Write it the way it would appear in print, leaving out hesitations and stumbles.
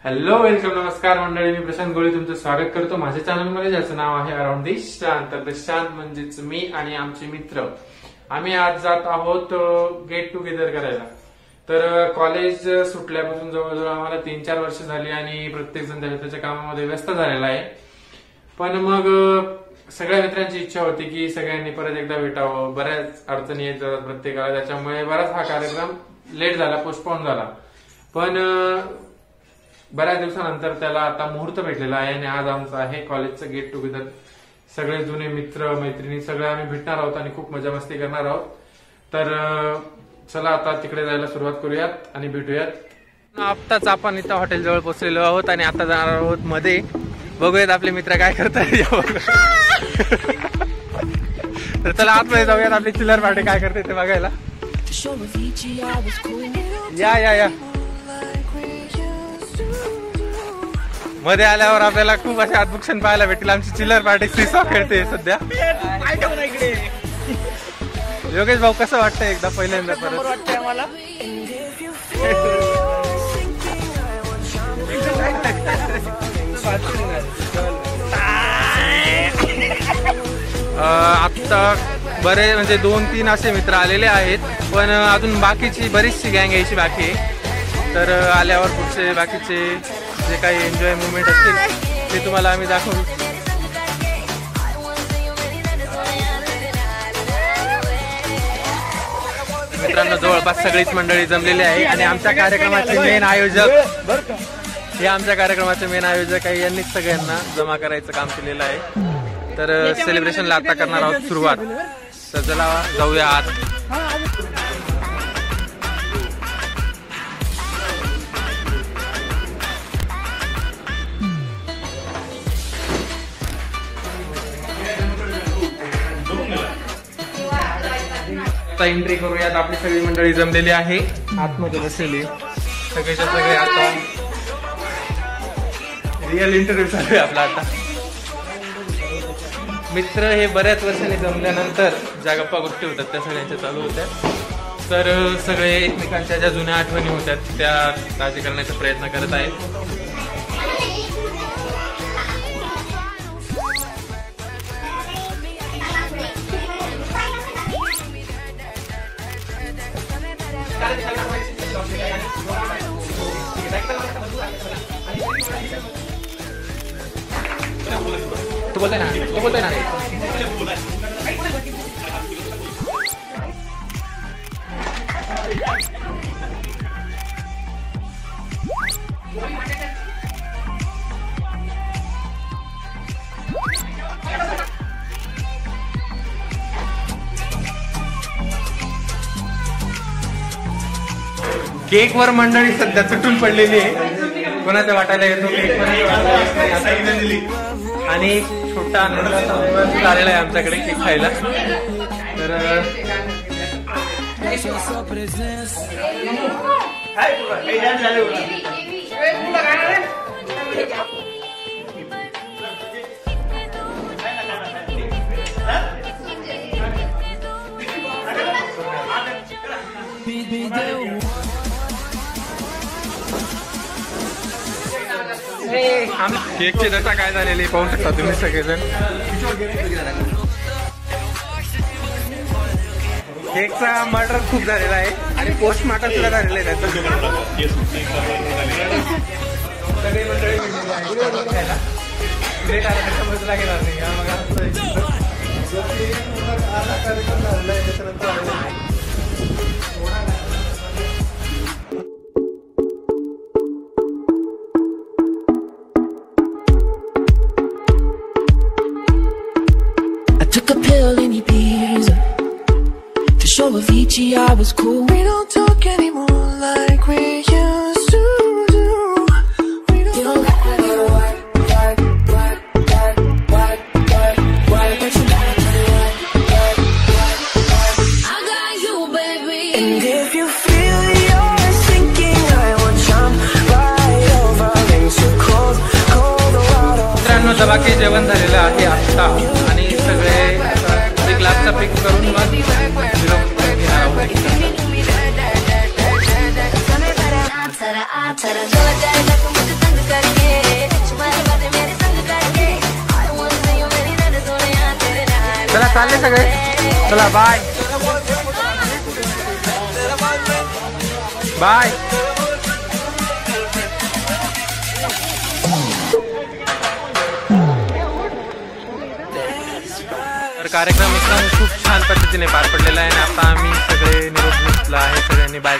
Hello welcome नमस्कार मंडळी, मी प्रशांत गोळे तुमचं स्वागत करतो माझ्या चॅनलमध्ये, ज्याचं नाव आहे अराउंड दी शांत. तर शांत म्हणजेच मी आणि आमचे मित्र. आम्ही आज जात आहोत गेट टुगेदर करायला. तर कॉलेज सुटल्यापासून जवळजवळ आम्हाला 3-4 वर्ष झाली आणि प्रत्येक जण त्याच्या कामामध्ये व्यस्त झालेला आहे. पण मग सगळ्या मित्रांची इच्छा होती की सगळ्यांनी परत एकदा भेटावं. बऱ्याच अडचणी येत जातात प्रत्येकाला, त्याच्यामुळे बराच हा कार्यक्रम लेट झाला, पोस्टपोन झाला. पण बऱ्याच दिवसानंतर त्याला आता मुहूर्त भेटलेला आहे आणि आज आमचं आहे कॉलेजचं गेट टुगेदर. सगळे जुने मित्र मैत्रिणी सगळे आम्ही भेटणार आहोत आणि खूप मजा मस्ती करणार आहोत. तर चला आता तिकडे जायला सुरुवात करूयात आणि भेटूयात. आत्ताच आपण इथं हॉटेल जवळ पोहोचलेलो आहोत आणि आता जाणार आहोत मध्ये. बघूयात आपले मित्र काय करतायत. तर चला आतमध्ये जाऊयात, आपली चिल्लर पार्टी काय करते ते बघायला. या या या मध्ये आल्यावर आपल्याला खूप असे अद्भुत क्षण पाहायला भेटतील. आमची चिल्लर पार्टी सीसॉ खेळते सध्या. योगेश भाऊ कसं वाटतंय एकदा पहिल्यांदा परत वाटतंय आम्हाला. आता बरे म्हणजे 2-3 असे मित्र आलेले आहेत, पण अजून बाकीची बरीचशी गँग यायची बाकी आहे. तर आल्यावर पुढचे बाकीचे जे काही एन्जॉय मुवमेंट असतील ते तुम्हाला आम्ही दाखवू. मित्रांनो, जवळपास सगळीच मंडळी जमलेली आहे आणि आमच्या कार्यक्रमाचे मेन आयोजक आहे, यांनीच सगळ्यांना जमा करायचं काम केलेलं आहे. तर सेलिब्रेशनला आता करणार आहोत सुरुवात. तर चला जाऊया आत. एंट्री करूयात. आपली सगळी मंडळी जमलेली आहे, आतमध्ये बसलेली सगळेच्या सगळे. आता रिअल इंटरव्ह्यू चालू आहे आपला. आता मित्र हे बऱ्याच वर्षांनी जमल्यानंतर ज्या गप्पा गोष्टी होतात त्या सगळ्यांच्या चालू होत्या. तर सगळे एकमेकांच्या ज्या जुन्या आठवणी होत्या त्या ताजी करण्याचा प्रयत्न करत आहेत. तू बोलतोय ना केक वर मंडळी सध्या तुटून पडलेली आहे. कोणाच्या वाटायला येतो केक आणि छोटा आलेला आहे आमच्याकडे केक खायला. तर केकची दशा काय झालेली पाहू शकता तुम्ही सगळेजण. केकचा मर्डर खूप झालेला आहे आणि पोस्टमार्टम सुद्धा झालेलं आहे त्याचं. सगळी मंडळी घेणार नाही. Took a pill in Ibiza to show Avicii I was cool. We don't talk anymore like we used to do. We don't work. I got you, baby. And if you feel you're sinking, I will jump right over into cold water. मित्रांनो, दबाके जेवण झालेलं आहे आता आणि सगळे ग्लासचा पिक करून मग घेणार आहोत. चला चालले सगळे, चला बाय बाय. तर कार्यक्रम खूप छान पद्धतीने पार पडलेला आहे आणि आता आम्ही सगळे निरोप घेतला आहे, सगळ्यांनी बाय.